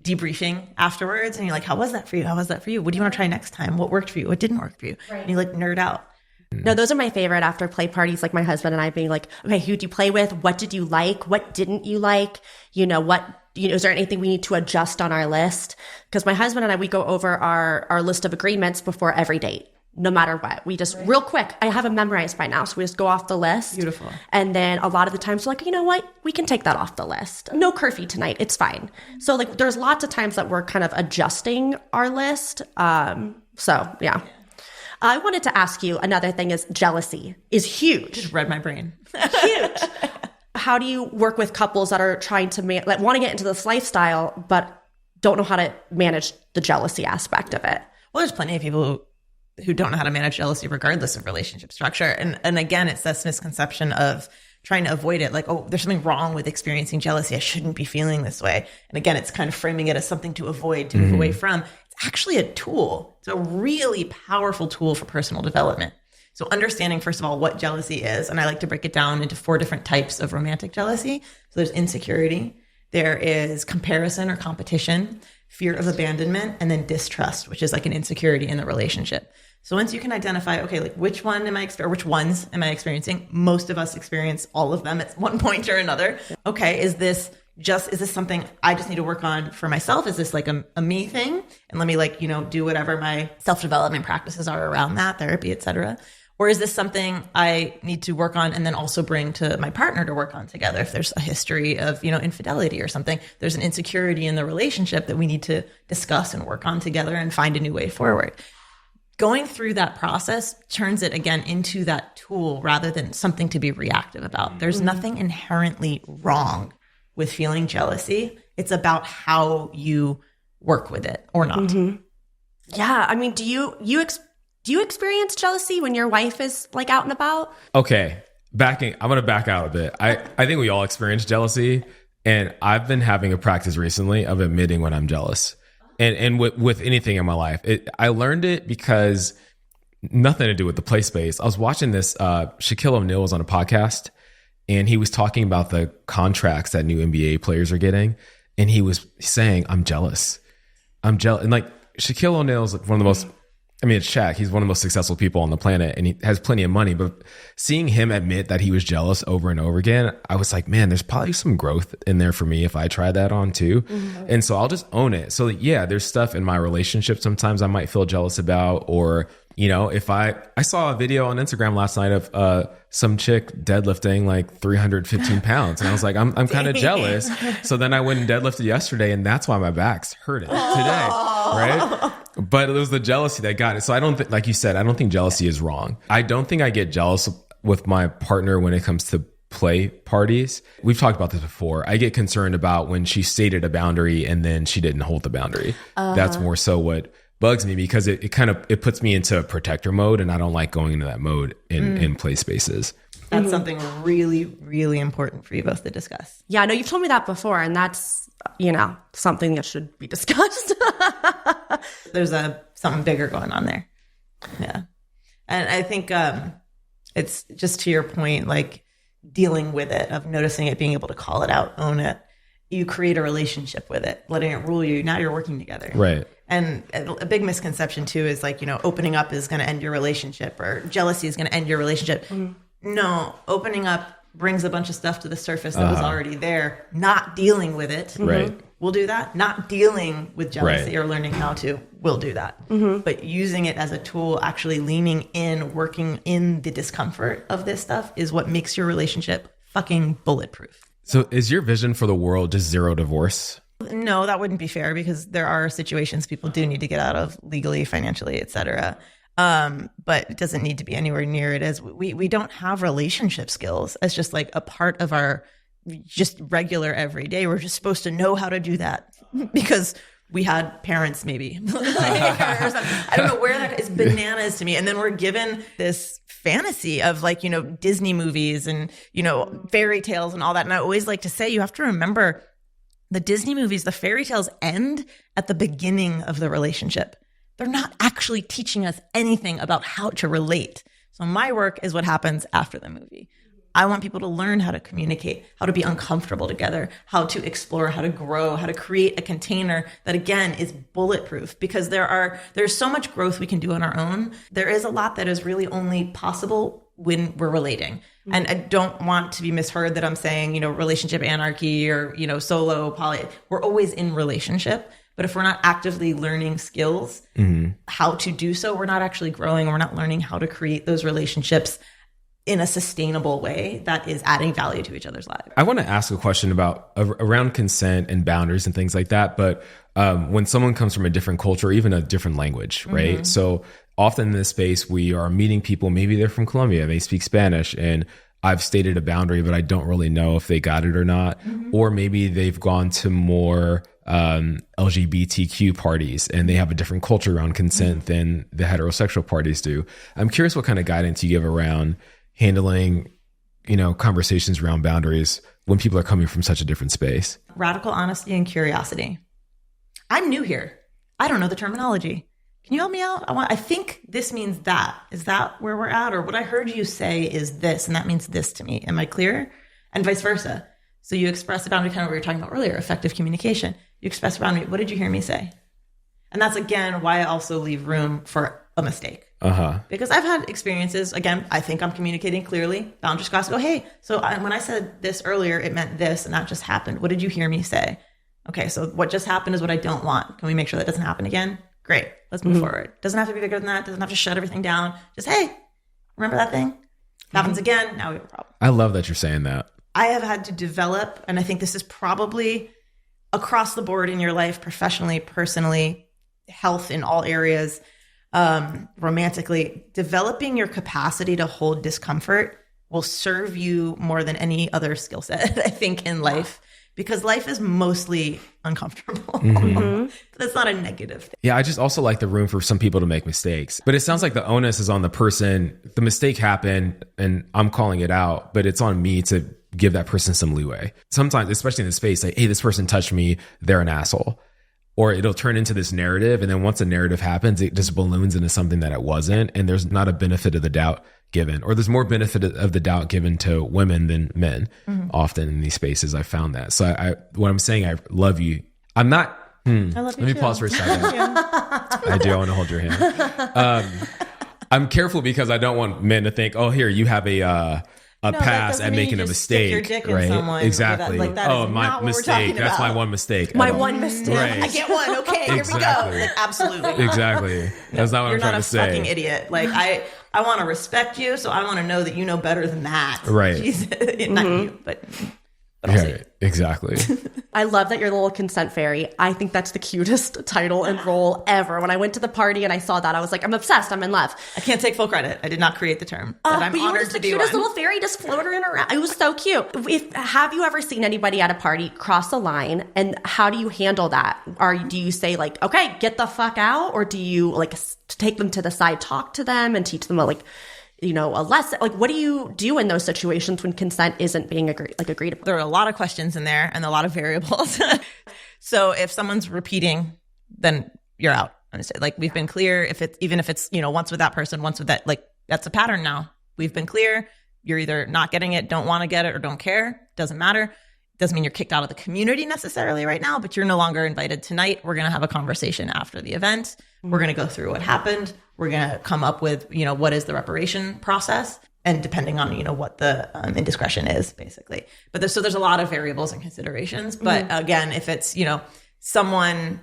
debriefing afterwards, and you're like, how was that for you? How was that for you? What do you want to try next time? What worked for you? What didn't work for you? Right. And you nerd out. No, those are my favorite after play parties. My husband and I being okay, who do you play with? What did you like? What didn't you like? What is there anything we need to adjust on our list? Because my husband and I, we go over our list of agreements before every date. No matter what, we just real quick, I have it memorized by now. So we just go off the list. Beautiful. And then a lot of the times we're like, you know what? We can take that off the list. No curfew tonight. It's fine. So like there's lots of times that we're kind of adjusting our list. So yeah. I wanted to ask you another thing is jealousy is huge. Just read my brain. Huge. How do you work with couples that are trying to want to get into this lifestyle, but don't know how to manage the jealousy aspect of it? Well, there's plenty of people who don't know how to manage jealousy regardless of relationship structure. And again, it's this misconception of trying to avoid it. Like, oh, there's something wrong with experiencing jealousy. I shouldn't be feeling this way. And again, it's kind of framing it as something to avoid, to move away from. It's actually a tool. It's a really powerful tool for personal development. So understanding, first of all, what jealousy is. And I like to break it down into 4 different types of romantic jealousy. So there's insecurity. There is comparison or competition, fear of abandonment, and then distrust, which is like an insecurity in the relationship. So once you can identify, okay, like which ones am I experiencing? Most of us experience all of them at one point or another. Okay, is this something I just need to work on for myself? Is this like a me thing? And let me do whatever my self-development practices are around that, therapy, etc. Or is this something I need to work on and then also bring to my partner to work on together? If there's a history of, infidelity or something, there's an insecurity in the relationship that we need to discuss and work on together and find a new way forward. Going through that process turns it again into that tool rather than something to be reactive about. There's nothing inherently wrong with feeling jealousy. It's about how you work with it or not. Mm-hmm. Yeah. I mean, do you experience jealousy when your wife is like out and about? Okay. I'm going to back out a bit. I think we all experience jealousy, and I've been having a practice recently of admitting when I'm jealous. And with anything in my life, I learned it because nothing to do with the play space. I was watching this, Shaquille O'Neal was on a podcast, and he was talking about the contracts that new NBA players are getting. And he was saying, I'm jealous. And like Shaquille O'Neal is one of the most, it's Shaq. He's one of the most successful people on the planet, and he has plenty of money. But seeing him admit that he was jealous over and over again, I was like, man, there's probably some growth in there for me if I try that on too. Mm-hmm. And so I'll just own it. So yeah, there's stuff in my relationship sometimes I might feel jealous about, or if I saw a video on Instagram last night of some chick deadlifting like 315 pounds, and I was like, I'm kind of jealous. So then I went and deadlifted yesterday, and that's why my back's hurting today, right? But it was the jealousy that got it. So I don't think, like you said, I don't think jealousy is wrong. I don't think I get jealous with my partner when it comes to play parties. We've talked about this before. I get concerned about when she stated a boundary and then she didn't hold the boundary. That's more so what bugs me, because it puts me into protector mode, and I don't like going into that mode in play spaces. That's something really, really important for you both to discuss. Yeah, I know you've told me that before, and that's, something that should be discussed. There's something bigger going on there. Yeah. And I think it's just to your point, like dealing with it, of noticing it, being able to call it out, own it. You create a relationship with it, letting it rule you. Now you're working together. Right. And a big misconception too is like, opening up is going to end your relationship, or jealousy is going to end your relationship. Mm-hmm. No, opening up brings a bunch of stuff to the surface that was already there. Not dealing with it. Right. We'll do that. Not dealing with jealousy or learning how to, we'll do that. Mm-hmm. But using it as a tool, actually leaning in, working in the discomfort of this stuff is what makes your relationship fucking bulletproof. So is your vision for the world just zero divorce? No, that wouldn't be fair, because there are situations people do need to get out of legally, financially, et cetera. But it doesn't need to be anywhere near it. As we don't have relationship skills as just like a part of our just regular everyday. We're just supposed to know how to do that because we had parents maybe. I don't know where that is. Bananas to me. And then we're given this fantasy of like, Disney movies and, fairy tales and all that. And I always like to say, you have to remember the Disney movies, the fairy tales end at the beginning of the relationship. They're not actually teaching us anything about how to relate. So my work is what happens after the movie. I want people to learn how to communicate, how to be uncomfortable together, how to explore, how to grow, how to create a container that, again, is bulletproof, because there's so much growth we can do on our own. There is a lot that is really only possible when we're relating. And I don't want to be misheard that I'm saying, relationship anarchy or, solo poly. We're always in relationship. But if we're not actively learning skills, how to do so, we're not actually growing. We're not learning how to create those relationships in a sustainable way that is adding value to each other's lives. I want to ask a question about around consent and boundaries and things like that. But when someone comes from a different culture, or even a different language, right? So often in this space, we are meeting people, maybe they're from Colombia, they speak Spanish, and I've stated a boundary, but I don't really know if they got it or not. Or maybe they've gone to more LGBTQ parties and they have a different culture around consent than the heterosexual parties do. I'm curious what kind of guidance you give around handling, conversations around boundaries when people are coming from such a different space. Radical honesty and curiosity. I'm new here. I don't know the terminology. Can you help me out? I think this means that. Is that where we're at? Or what I heard you say is this, and that means this to me. Am I clear? And vice versa. So you express a boundary, kind of what we were talking about earlier, effective communication. You express a boundary. What did you hear me say? And that's, again, why I also leave room for a mistake. Because I've had experiences, again, I think I'm communicating clearly. Boundaries class go, hey, so when I said this earlier, it meant this, and that just happened. What did you hear me say? Okay, so what just happened is what I don't want. Can we make sure that doesn't happen again? Great. Let's move forward. Doesn't have to be bigger than that. Doesn't have to shut everything down. Just, hey, remember that thing? Happens again. Now we have a problem. I love that you're saying that. I have had to develop, and I think this is probably across the board in your life, professionally, personally, health in all areas, romantically, developing your capacity to hold discomfort will serve you more than any other skill set, I think, in life. Because life is mostly uncomfortable. But that's not a negative thing. Yeah, I just also like the room for some people to make mistakes. But it sounds like the onus is on the person. The mistake happened and I'm calling it out, but it's on me to give that person some leeway. Sometimes, especially in the space, like, hey, this person touched me, they're an asshole. Or it'll turn into this narrative. And then once a narrative happens, it just balloons into something that it wasn't. And there's not a benefit of the doubt given, or there's more benefit of the doubt given to women than men often in these spaces. I found that. So what I'm saying, I love you. I'm not, I love you let me too. pause for a second. I do. I want to hold your hand. I'm careful because I don't want men to think, oh, here, you have a pass at making a mistake. Stick your dick right? in someone. Exactly. That oh, is my not what mistake. That's my one mistake. My one mistake. Right. I get one. Okay, here we go. Like, absolutely. Exactly. That's not what I'm trying to say. You're not a fucking idiot. Like, I want to respect you, so I want to know that you know better than that. Right. Not you, but also you. Exactly. I love that you're the little consent fairy. I think that's the cutest title and role ever. When I went to the party and I saw that, I was like, I'm obsessed. I'm in love. I can't take full credit. I did not create the term, but I'm but you were honored just to the be cutest one. little fairy just floating around. It was so cute. Have you ever seen anybody at a party cross the line, and how do you handle that? Do you say like, okay, get the fuck out, or do you like take them to the side, talk to them, and teach them a lesson? Like, what do you do in those situations when consent isn't being agreed upon? There are a lot of questions in there and a lot of variables. So if someone's repeating, then you're out. Like, we've been clear. Even if it's once with that person, once with that, like, that's a pattern now. We've been clear. You're either not getting it, don't want to get it, or don't care. Doesn't matter. Doesn't mean you're kicked out of the community necessarily right now, but you're no longer invited tonight. We're going to have a conversation after the event. We're going to go through what happened. We're going to come up with, what is the reparation process, and depending on, what the indiscretion is, basically. But there's a lot of variables and considerations. But again, if it's, someone,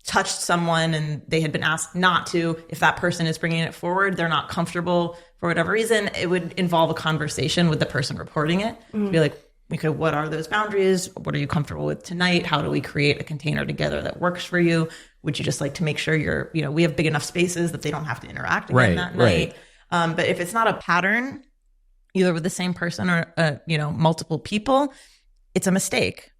touched someone and they had been asked not to, if that person is bringing it forward, they're not comfortable for whatever reason, it would involve a conversation with the person reporting it. Be like, okay, what are those boundaries? What are you comfortable with tonight? How do we create a container together that works for you? Would you just like to make sure we have big enough spaces that they don't have to interact again that night? But if it's not a pattern, either with the same person or, multiple people, it's a mistake.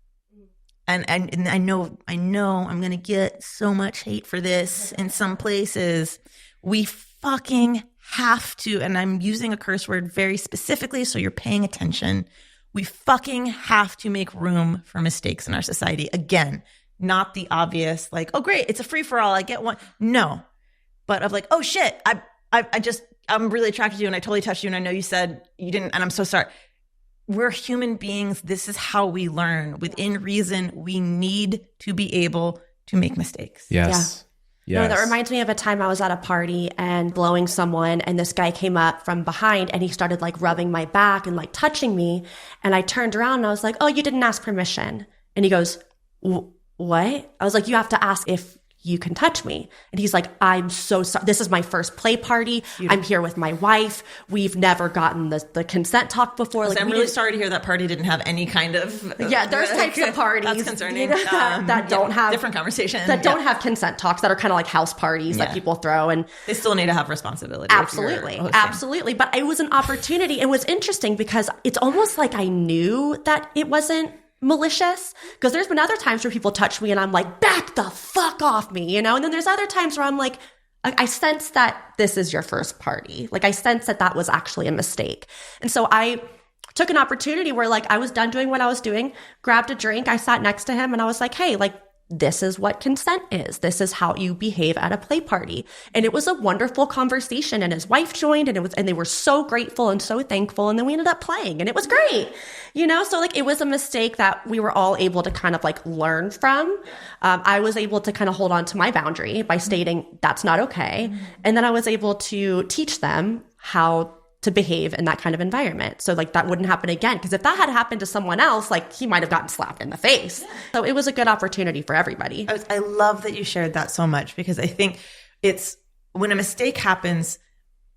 And I know I'm going to get so much hate for this in some places. We fucking have to, and I'm using a curse word very specifically so you're paying attention. We fucking have to make room for mistakes in our society. Again, not the obvious, like, oh, great, it's a free-for-all, I get one. No. But of like, oh, shit, I'm really attracted to you and I totally touched you and I know you said you didn't and I'm so sorry. We're human beings. This is how we learn. Within reason, we need to be able to make mistakes. Yes. Yes. No, that reminds me of a time I was at a party and blowing someone, and this guy came up from behind and he started like rubbing my back and like touching me. And I turned around and I was like, oh, you didn't ask permission. And he goes, what? I was like, you have to ask if you can touch me. And he's like, I'm so sorry. This is my first play party. I'm here with my wife. We've never gotten the consent talk before. Like, I'm really sorry to hear that party didn't have any kind of... Yeah, there's types of parties. That's concerning. That don't have... Different conversation. That don't have consent talks, that are kind of like house parties that people throw. And they still need to have responsibility. Absolutely. Absolutely. But it was an opportunity. It was interesting because it's almost like I knew that it wasn't malicious, because there's been other times where people touch me and I'm like, back the fuck off me, and then there's other times where I'm like, I sense that this is your first party. Like, I sense that was actually a mistake. And so I took an opportunity where like I was done doing what I was doing, grabbed a drink, I sat next to him and I was like, hey, like, this is what consent is. This is how you behave at a play party. And it was a wonderful conversation, and his wife joined, and they were so grateful and so thankful. And then we ended up playing and it was great, so like it was a mistake that we were all able to kind of like learn from. I was able to kind of hold on to my boundary by stating that's not okay. And then I was able to teach them how to behave in that kind of environment. So like that wouldn't happen again. Because if that had happened to someone else, like he might have gotten slapped in the face. So it was a good opportunity for everybody. I love that you shared that so much, because I think it's when a mistake happens,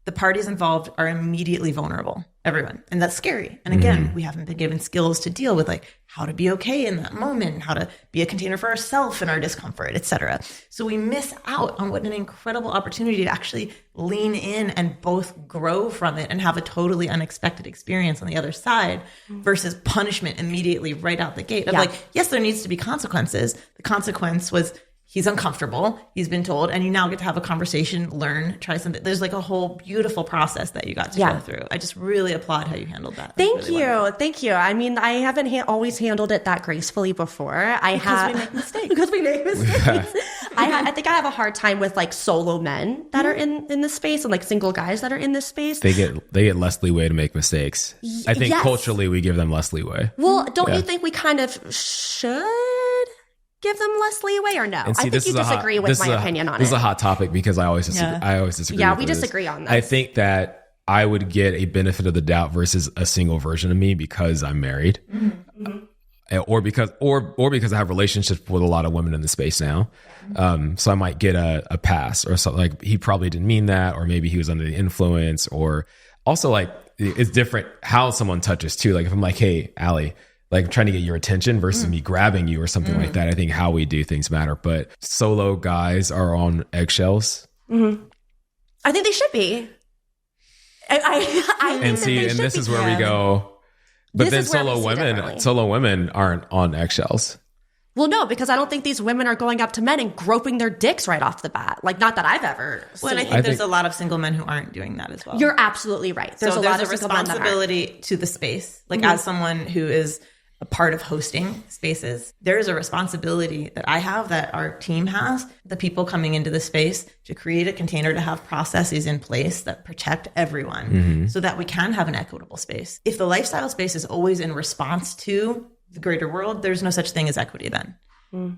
the parties involved are immediately vulnerable, everyone. And that's scary. And again, we haven't been given skills to deal with like how to be okay in that moment, how to be a container for ourselves and our discomfort, etc. So we miss out on what an incredible opportunity to actually lean in and both grow from it and have a totally unexpected experience on the other side versus punishment immediately right out the gate. Of like, yes, there needs to be consequences. The consequence was he's uncomfortable, he's been told, and you now get to have a conversation, learn, try something. There's like a whole beautiful process that you got to go through. I just really applaud how you handled that. Thank you. I mean, I haven't always handled it that gracefully before. Because we make mistakes. Because we make mistakes. I think I have a hard time with like solo men that are in this space, and like single guys that are in this space. They get less leeway to make mistakes. I think culturally we give them less leeway. Well, don't you think we kind of should give them less leeway, or no? See, I think you disagree with my opinion on it. This is a hot topic because I always disagree. Yeah, with we this. disagree on this. I think that I would get a benefit of the doubt versus a single version of me because I'm married, or because I have relationships with a lot of women in the space now. So I might get a pass, or something like he probably didn't mean that, or maybe he was under the influence, or also like it's different how someone touches too. Like if I'm like, hey, Allie, like trying to get your attention versus me grabbing you or something like that. I think how we do things matter, but solo guys are on eggshells. I think they should be. I and see, and this is where we go. But then solo women aren't on eggshells. Well, no, because I don't think these women are going up to men and groping their dicks right off the bat. Like, not that I've ever seen. Well, and I think there's a lot of single men who aren't doing that as well. You're absolutely right. There's a lot of responsibility to the space. Like, as someone who is a part of hosting spaces, there is a responsibility that I have, that our team has, the people coming into the space, to create a container, to have processes in place that protect everyone so that we can have an equitable space. If the lifestyle space is always in response to the greater world, there's no such thing as equity then.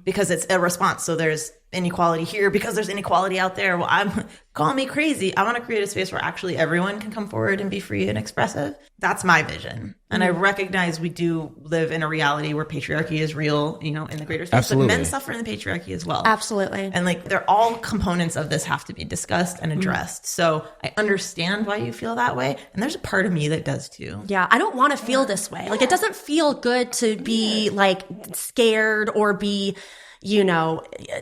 Because it's a response. So there's inequality here because there's inequality out there. Well, call me crazy. I want to create a space where actually everyone can come forward and be free and expressive. That's my vision. And I recognize we do live in a reality where patriarchy is real, in the greater space. Absolutely. But men suffer in the patriarchy as well. Absolutely. And like, they're all components of this have to be discussed and addressed. So I understand why you feel that way. And there's a part of me that does too. Yeah. I don't want to feel this way. Like, it doesn't feel good to be like scared or be,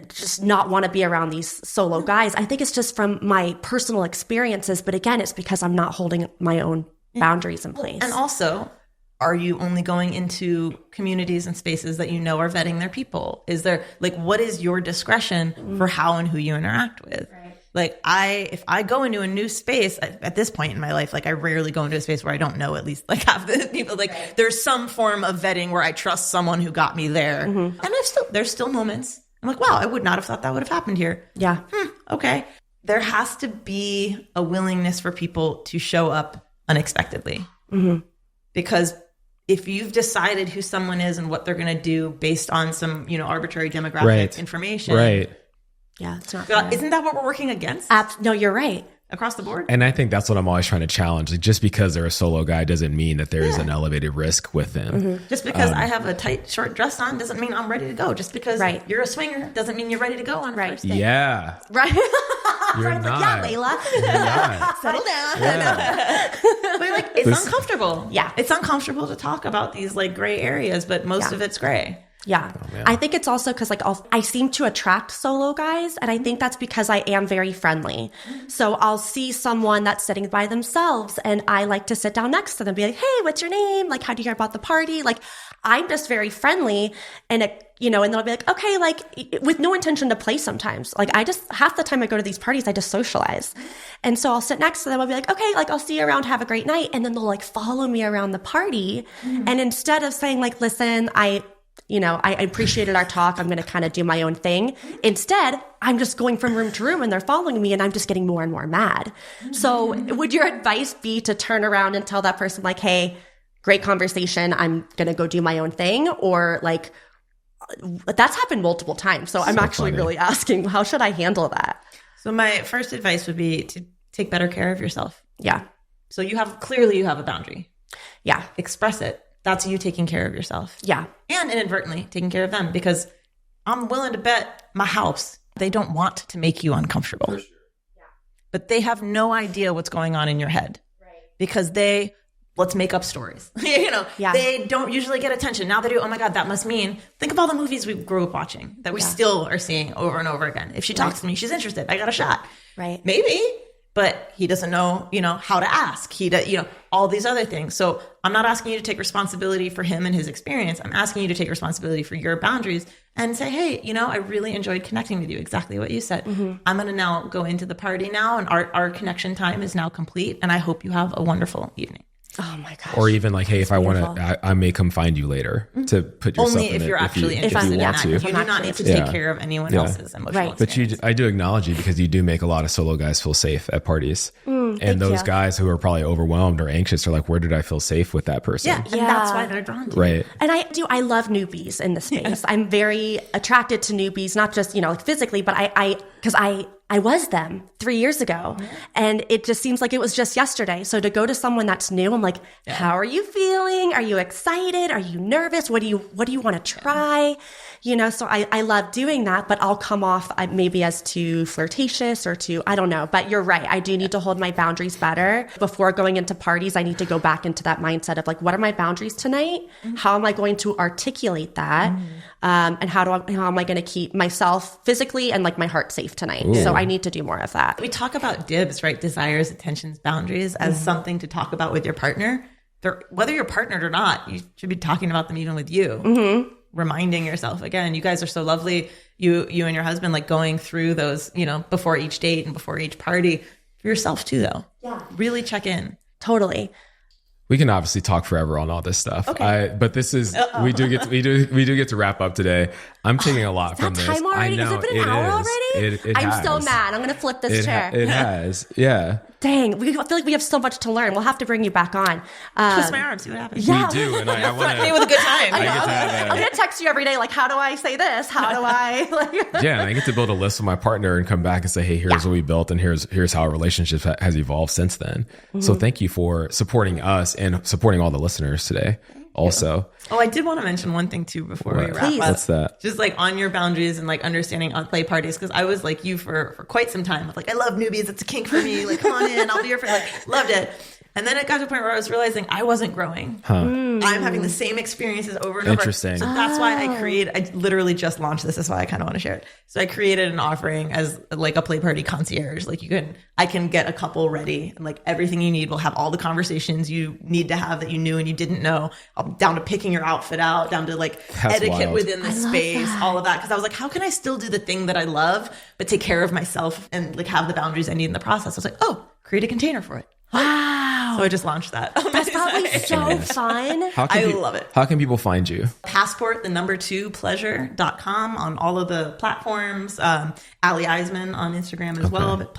just not want to be around these solo guys. I think it's just from my personal experiences. But again, it's because I'm not holding my own boundaries in place. And also, are you only going into communities and spaces that are vetting their people? Is there, like, what is your discretion for how and who you interact with? Right. Like, if I go into a new space at this point in my life, like, I rarely go into a space where I don't know at least like half the people. Like, there's some form of vetting where I trust someone who got me there. And there's still moments I'm like, wow, I would not have thought that would have happened here. Yeah. Okay. There has to be a willingness for people to show up unexpectedly. Because if you've decided who someone is and what they're going to do based on some, arbitrary demographic information, Yeah, it's not Well, fair. isn't that what we're working against No, you're right. across the board? And I think that's what I'm always trying to challenge. Like, just because they're a solo guy doesn't mean that there is an elevated risk with them. Just because I have a tight, short dress on doesn't mean I'm ready to go. Just because you're a swinger doesn't mean you're ready to go on a first date. Yeah. Right. You're not. Yeah, Layla. You're not. Settle down. Yeah. But like, it's uncomfortable. Yeah. It's uncomfortable to talk about these like gray areas, but most of it's gray. Yeah. I think it's also because like I seem to attract solo guys. And I think that's because I am very friendly. So I'll see someone that's sitting by themselves and I like to sit down next to them and be like, hey, what's your name? Like, how do you hear about the party? Like, I'm just very friendly and and they'll be like, okay, like with no intention to play sometimes. Like half the time I go to these parties, I just socialize. And so I'll sit next to them. I'll be like, okay, like I'll see you around. Have a great night. And then they'll like follow me around the party. And instead of saying like, listen, I appreciated our talk. I'm going to kind of do my own thing. Instead, I'm just going from room to room and they're following me and I'm just getting more and more mad. So would your advice be to turn around and tell that person like, hey, great conversation, I'm going to go do my own thing? Or like, that's happened multiple times. So I'm actually really asking, how should I handle that? So my first advice would be to take better care of yourself. Yeah. So you have a boundary. Yeah. Express it. That's you taking care of yourself. Yeah. And inadvertently taking care of them, because I'm willing to bet my house they don't want to make you uncomfortable. For sure. Yeah. But they have no idea what's going on in your head. Right. Because let's make up stories. They don't usually get attention. Now they do. Oh my God, that must mean, think of all the movies we grew up watching that we still are seeing over and over again. If she talks to me, she's interested. I got a shot. Right. Maybe. But he doesn't know, how to ask. He does, all these other things. So I'm not asking you to take responsibility for him and his experience. I'm asking you to take responsibility for your boundaries and say, hey, I really enjoyed connecting with you. Exactly what you said. Mm-hmm. I'm going to now go into the party now, and our connection time is now complete. And I hope you have a wonderful evening. Oh my gosh. Or even like, hey, if I want to, I may come find you later to put yourself only in if it. you're actually interested in that. You do not need to take care of anyone else's emotional experience. But I do acknowledge you because you do make a lot of solo guys feel safe at parties. And those guys who are probably overwhelmed or anxious are like, where did I feel safe with that person? Yeah, and that's why they're drawn to right. And I love newbies in the space. Yeah. I'm very attracted to newbies, not just, like physically, but because I was them 3 years ago, and it just seems like it was just yesterday. So to go to someone that's new, I'm like, how are you feeling? Are you excited? Are you nervous? What do you want to try? So I love doing that, but I'll come off maybe as too flirtatious or too, I don't know. But you're right. I do need to hold my boundaries better. Before going into parties, I need to go back into that mindset of like, what are my boundaries tonight? How am I going to articulate that? And how am I going to keep myself physically and like my heart safe tonight? Ooh. So I need to do more of that. We talk about DIBs, right? Desires, attentions, boundaries as something to talk about with your partner. Whether you're partnered or not, you should be talking about them even with you. Mm-hmm. Reminding yourself, again, you guys are so lovely. You and your husband, like going through those, before each date and before each party. For yourself too, though. Yeah. Really check in. Totally. We can obviously talk forever on all this stuff. Okay. But this is we do get to wrap up today. I'm taking a lot from this. Time already? I know, has it been an hour already? I'm so mad. I'm going to flip this chair. It has. Yeah. Dang. I feel like we have so much to learn. We'll have to bring you back on. Twist my arm, see what happens. Yeah. We do. And I want to. with a good time. I'm going to text you every day. Like, how do I say this? How do I? Yeah. And I get to build a list with my partner and come back and say, hey, here's what we built. And here's how our relationship has evolved since then. Mm-hmm. So thank you for supporting us and supporting all the listeners today. Also. Oh, I did want to mention one thing too before we wrap up. What's that? Just like on your boundaries and like understanding on play parties, because I was like you for quite some time. Like, I love newbies. It's a kink for me. Like, come on in. I'll be your friend. Like, loved it. And then it got to a point where I was realizing I wasn't growing. I'm having the same experiences over and over. Interesting. So that's why I literally just launched this. That's why I kind of want to share it. So I created an offering as like a play party concierge. Like I can get a couple ready, and like everything you need will have all the conversations you need to have that you knew and you didn't know, down to picking your outfit out, down to like etiquette within the space, all of that. Cause I was like, how can I still do the thing that I love, but take care of myself and like have the boundaries I need in the process? I was like, oh, create a container for it. Wow. So I just launched that. That's probably so fun. I love it. How can people find you? Passport, 2pleasure.com on all of the platforms. Ali Iseman on Instagram as well. But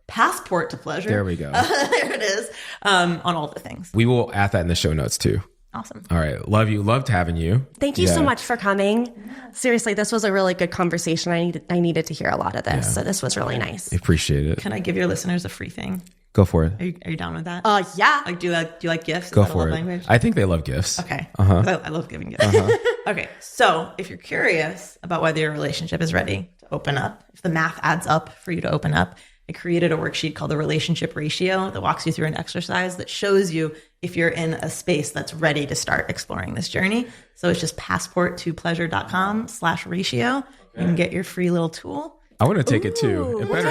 Passport to Pleasure. There we go. There it is. On all the things. We will add that in the show notes too. Awesome. All right. Love you. Loved having you. Thank you so much for coming. Seriously, this was a really good conversation. I needed to hear a lot of this. So this was really nice. I appreciate it. Can I give your listeners a free thing? Go for it. Are you down with that? Yeah. Like, do you like gifts? Go Is that a for love it. language? I think they love gifts. Okay. I love giving gifts. Okay. So if you're curious about whether your relationship is ready to open up, if the math adds up for you to open up, I created a worksheet called the relationship ratio that walks you through an exercise that shows you if you're in a space that's ready to start exploring this journey. So it's just passporttopleasure.com/ratio. You can get your free little tool. I want to take it too. It better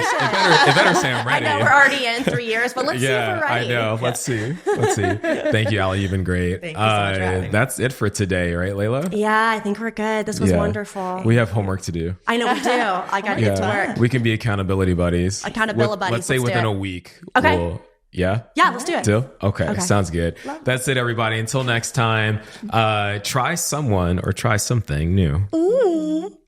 say I'm ready. I know we're already in 3 years, but let's see if we're ready. I know. Let's see. Thank you, Allie. You've been great. Thank you so much for having me. That's it for today, right, Layla? Yeah, I think we're good. This was wonderful. We have homework to do. I know we do. I got to get to work. We can be accountability buddies. Accountability buddies. Let's say Let's do within it. a week. Okay. Yeah, let's do it. Still? Okay. Sounds good. That's it, everybody. Until next time, try someone or try something new. Ooh.